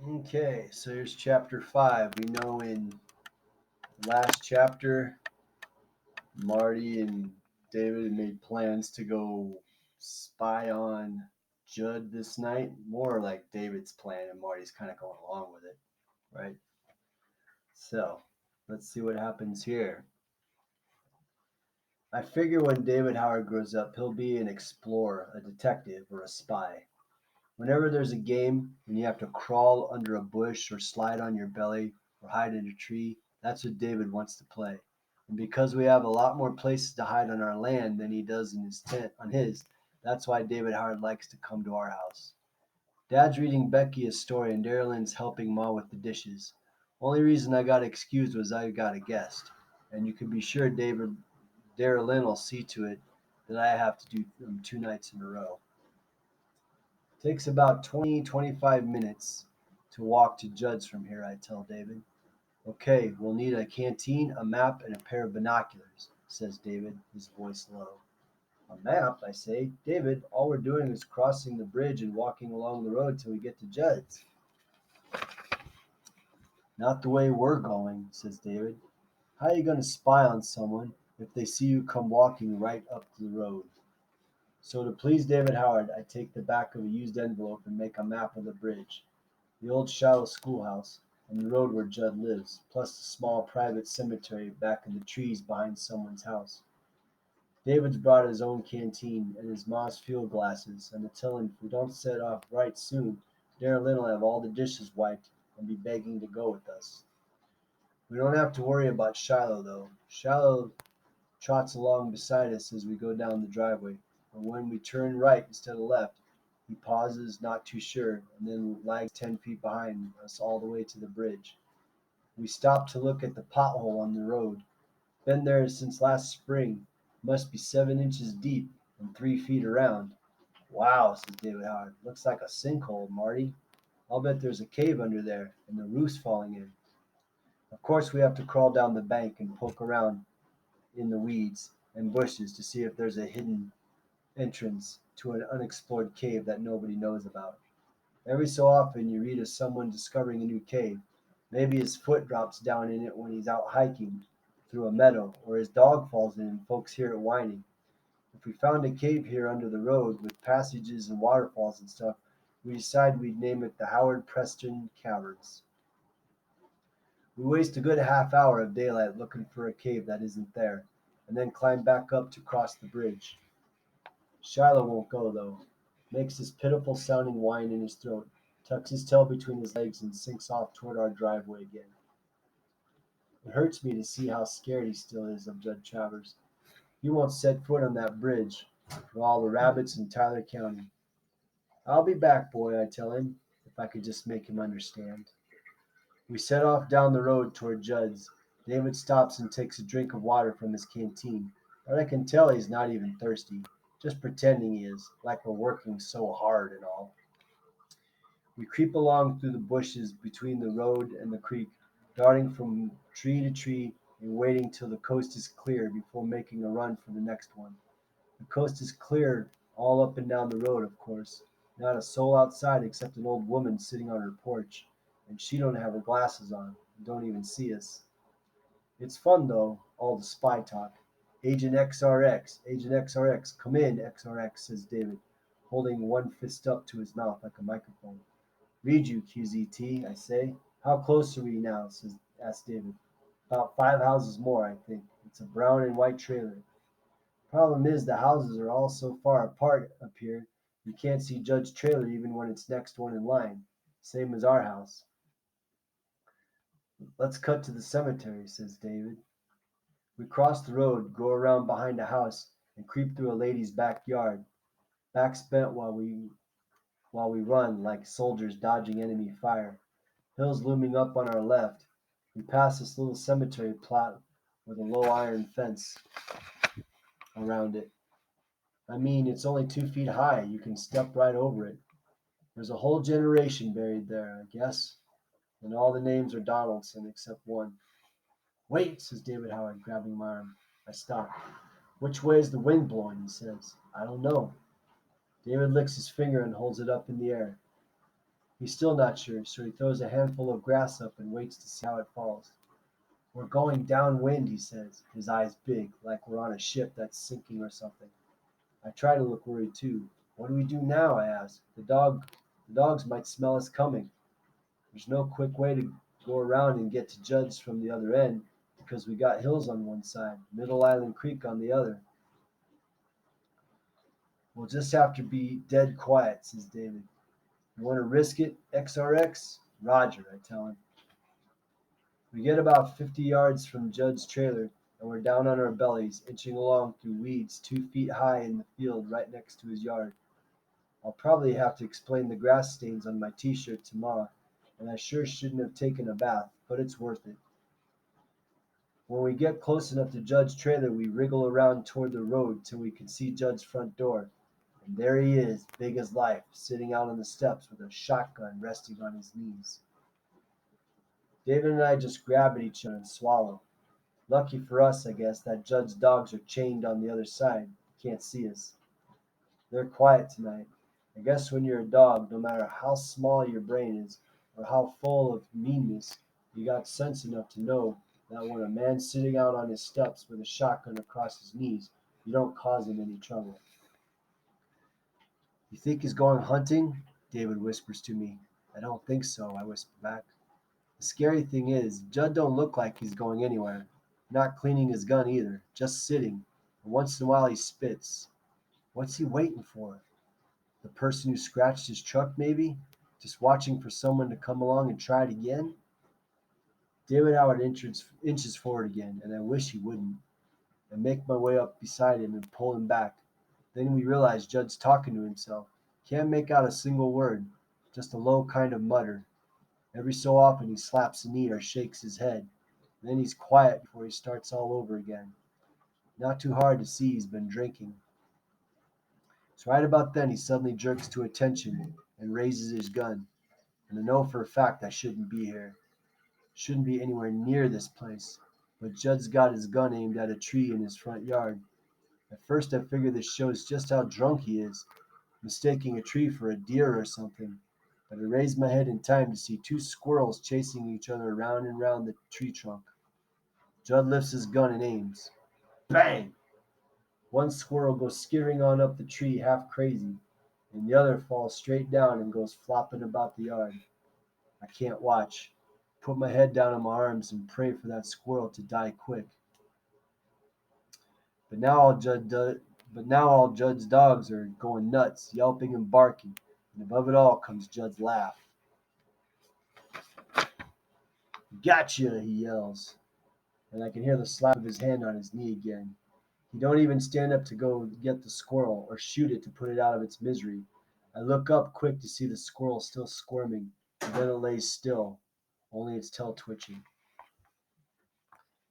Okay, so here's chapter 5. We know in the last chapter, Marty and David made plans to go spy on Judd this night. More like David's plan, and Marty's kind of going along with it, right? So let's see what happens here. I figure when David Howard grows up, he'll be an explorer, a detective, or a spy. Whenever there's a game and you have to crawl under a bush or slide on your belly or hide in a tree, that's what David wants to play. And because we have a lot more places to hide on our land than he does in his tent on his, that's why David Howard likes to come to our house. Dad's reading Becky a story and Darylyn's helping Ma with the dishes. Only reason I got excused was I got a guest. And you can be sure Darylyn will see to it that I have to do them 2 nights in a row. Takes about 20-25 minutes to walk to Judd's from here, I tell David. Okay, we'll need a canteen, a map, and a pair of binoculars, says David, his voice low. A map, I say. David, all we're doing is crossing the bridge and walking along the road till we get to Judd's. Not the way we're going, says David. How are you going to spy on someone if they see you come walking right up to the road? So to please David Howard, I take the back of a used envelope and make a map of the bridge, the old Shiloh schoolhouse, and the road where Judd lives, plus the small private cemetery back in the trees behind someone's house. David's brought his own canteen and his ma's field glasses, and I tell him if we don't set off right soon, Darren Lynn will have all the dishes wiped and be begging to go with us. We don't have to worry about Shiloh, though. Shiloh trots along beside us as we go down the driveway, but when we turn right instead of left, he pauses, not too sure, and then lags 10 feet behind us all the way to the bridge. We stop to look at the pothole on the road. Been there since last spring. Must be 7 inches deep and 3 feet around. Wow, says David Howard. Looks like a sinkhole, Marty. I'll bet there's a cave under there, and the roof's falling in. Of course, we have to crawl down the bank and poke around in the weeds and bushes to see if there's a hidden entrance to an unexplored cave that nobody knows about. Every so often you read of someone discovering a new cave. Maybe his foot drops down in it when he's out hiking through a meadow, or his dog falls in and folks hear it whining. If we found a cave here under the road with passages and waterfalls and stuff, we decided we'd name it the Howard Preston Caverns. We waste a good half hour of daylight looking for a cave that isn't there, and then climb back up to cross the bridge. Shiloh won't go, though. Makes this pitiful sounding whine in his throat, tucks his tail between his legs, and sinks off toward our driveway again. It hurts me to see how scared he still is of Judd Travers. He won't set foot on that bridge for all the rabbits in Tyler County. I'll be back, boy, I tell him, if I could just make him understand. We set off down the road toward Judd's. David stops and takes a drink of water from his canteen, but I can tell he's not even thirsty, just pretending he is, like we're working so hard and all. We creep along through the bushes between the road and the creek, darting from tree to tree and waiting till the coast is clear before making a run for the next one. The coast is clear all up and down the road, of course. Not a soul outside except an old woman sitting on her porch, and she don't have her glasses on, and don't even see us. It's fun though, all the spy talk. Agent XRX, Agent XRX, come in, XRX, says David, holding one fist up to his mouth like a microphone. Read you, QZT, I say. How close are we now? Asks David. About 5 houses more, I think. It's a brown and white trailer. Problem is the houses are all so far apart up here, you can't see Judge's trailer even when it's next one in line. Same as our house. Let's cut to the cemetery, says David. We cross the road, go around behind a house, and creep through a lady's backyard. Backs bent while we run like soldiers dodging enemy fire. Hills looming up on our left. We pass this little cemetery plot with a low iron fence around it. I mean, it's only 2 feet high. You can step right over it. There's a whole generation buried there, I guess. And all the names are Donaldson except one. Wait, says David Howard, grabbing my arm. I stop. Which way is the wind blowing? He says. I don't know. David licks his finger and holds it up in the air. He's still not sure, so he throws a handful of grass up and waits to see how it falls. We're going downwind, he says, his eyes big, like we're on a ship that's sinking or something. I try to look worried too. What do we do now? I ask. The dogs might smell us coming. There's no quick way to go around and get to Judd's from the other end because we got hills on one side, Middle Island Creek on the other. We'll just have to be dead quiet, says David. You want to risk it, XRX? Roger, I tell him. We get about 50 yards from Judd's trailer, and we're down on our bellies, inching along through weeds 2 feet high in the field right next to his yard. I'll probably have to explain the grass stains on my t-shirt to Ma, and I sure shouldn't have taken a bath, but it's worth it. When we get close enough to Judd's trailer, we wriggle around toward the road till we can see Judd's front door. And there he is, big as life, sitting out on the steps with a shotgun resting on his knees. David and I just grab at each other and swallow. Lucky for us, I guess, that Judd's dogs are chained on the other side. Can't see us. They're quiet tonight. I guess when you're a dog, no matter how small your brain is or how full of meanness, you got sense enough to know that when a man's sitting out on his steps with a shotgun across his knees, you don't cause him any trouble. You think he's going hunting? David whispers to me. I don't think so, I whisper back. The scary thing is, Judd don't look like he's going anywhere. Not cleaning his gun either, just sitting. And once in a while he spits. What's he waiting for? The person who scratched his truck, maybe? Just watching for someone to come along and try it again? David Howard inches forward again, and I wish he wouldn't. I make my way up beside him and pull him back. Then we realize Judd's talking to himself. Can't make out a single word, just a low kind of mutter. Every so often he slaps a knee or shakes his head. Then he's quiet before he starts all over again. Not too hard to see he's been drinking. So right about then he suddenly jerks to attention and raises his gun. And I know for a fact I shouldn't be here. Shouldn't be anywhere near this place. But Judd's got his gun aimed at a tree in his front yard. At first I figured this shows just how drunk he is, mistaking a tree for a deer or something. But I raised my head in time to see two squirrels chasing each other round and round the tree trunk. Judd lifts his gun and aims. Bang! One squirrel goes skittering on up the tree half crazy, and the other falls straight down and goes flopping about the yard. I can't watch. Put my head down on my arms and pray for that squirrel to die quick. But now all Judd's dogs are going nuts, yelping and barking, and above it all comes Judd's laugh. Gotcha, he yells, and I can hear the slap of his hand on his knee again. He don't even stand up to go get the squirrel or shoot it to put it out of its misery. I look up quick to see the squirrel still squirming, and then it lays still, only its tail twitching.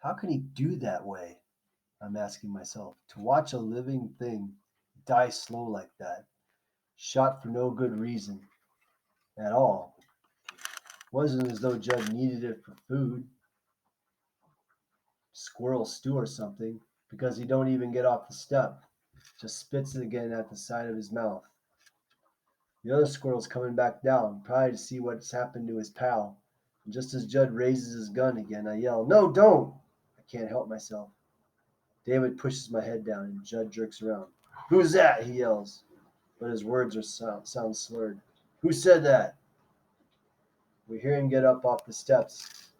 How can he do that way? I'm asking myself. To watch a living thing die slow like that, shot for no good reason at all. Wasn't as though Judd needed it for food, squirrel stew or something, because he don't even get off the step. Just spits it again at the side of his mouth. The other squirrel's coming back down, probably to see what's happened to his pal. And just as Judd raises his gun again, I yell, "No, don't!" I can't help myself. David pushes my head down, and Judd jerks around. "Who's that?" he yells, but his words sound slurred. "Who said that?" We hear him get up off the steps,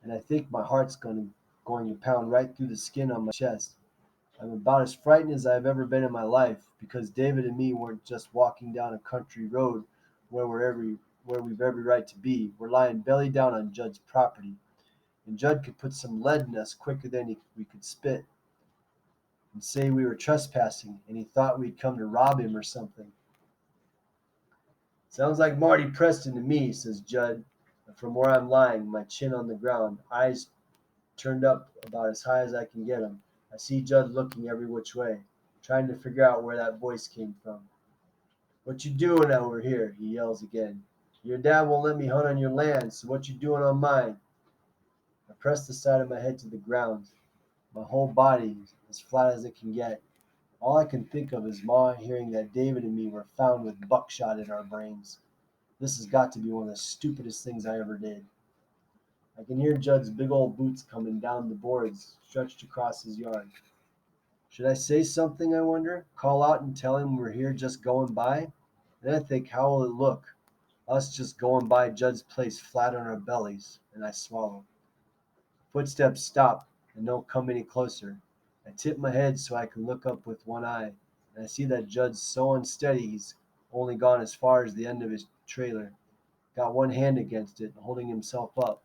and I think my heart's going to pound right through the skin on my chest. I'm about as frightened as I've ever been in my life, because David and me weren't just walking down a country road where we've every right to be. We're lying belly down on Judd's property, and Judd could put some lead in us quicker than we could spit, and say we were trespassing, and he thought we'd come to rob him or something. "Sounds like Marty Preston to me," says Judd, and from where I'm lying, my chin on the ground, eyes turned up about as high as I can get 'em, I see Judd looking every which way, trying to figure out where that voice came from. "What you doing over here?" he yells again. "Your dad won't let me hunt on your land, so what you doing on mine?" I press the side of my head to the ground. My whole body as flat as it can get. All I can think of is Ma hearing that David and me were found with buckshot in our brains. This has got to be one of the stupidest things I ever did. I can hear Judd's big old boots coming down the boards stretched across his yard. Should I say something, I wonder? Call out and tell him we're here just going by? Then I think, how will it look? Us just going by Judd's place flat on our bellies, and I swallow. Footsteps stop and don't come any closer. I tip my head so I can look up with one eye, and I see that Judd's so unsteady he's only gone as far as the end of his trailer. Got one hand against it, holding himself up.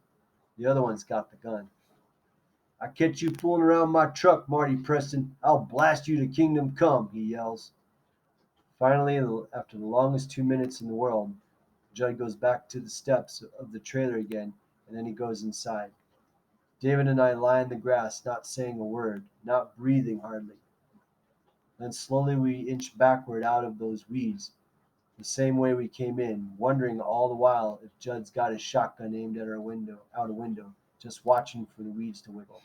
The other one's got the gun. I catch you fooling around my truck, Marty Preston. I'll blast you to kingdom come, he yells. Finally, after the longest 2 minutes in the world, Judd goes back to the steps of the trailer again, and then he goes inside. David and I lie in the grass, not saying a word, not breathing hardly. Then slowly we inch backward out of those weeds, the same way we came in, wondering all the while if Judd's got his shotgun aimed at our window, out a window, just watching for the weeds to wiggle.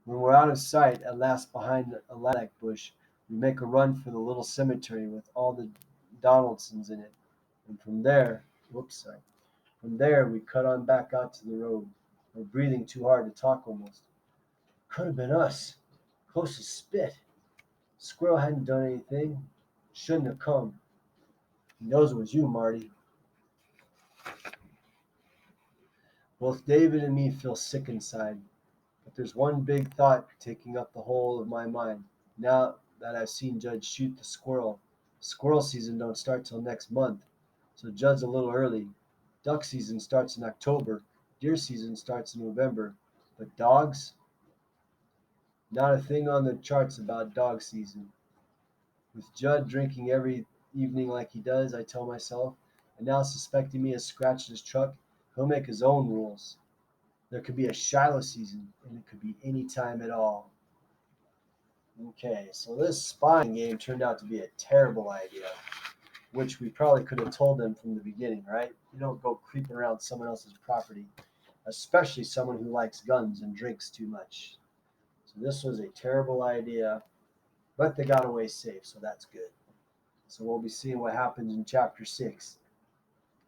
When we're out of sight, at last behind a lilac bush, we make a run for the little cemetery with all the Donaldsons in it. And from there, whoops, sorry. From there, we cut on back out to the road. We're breathing too hard to talk almost. Could have been us. Close as spit. Squirrel hadn't done anything. Shouldn't have come. He knows it was you, Marty. Both David and me feel sick inside. But there's one big thought taking up the whole of my mind. Now that I've seen Judd shoot the squirrel. Squirrel season don't start till next month, so Judd's a little early. Duck season starts in October. Deer season starts in November. But dogs? Not a thing on the charts about dog season. With Judd drinking every evening like he does, I tell myself, and now suspecting me of scratching his truck, he'll make his own rules. There could be a Shiloh season, and it could be any time at all. Okay, so this spying game turned out to be a terrible idea, which we probably could have told them from the beginning, right? You don't go creeping around someone else's property, especially someone who likes guns and drinks too much. So this was a terrible idea, but they got away safe, so that's good. So we'll be seeing what happens in chapter 6.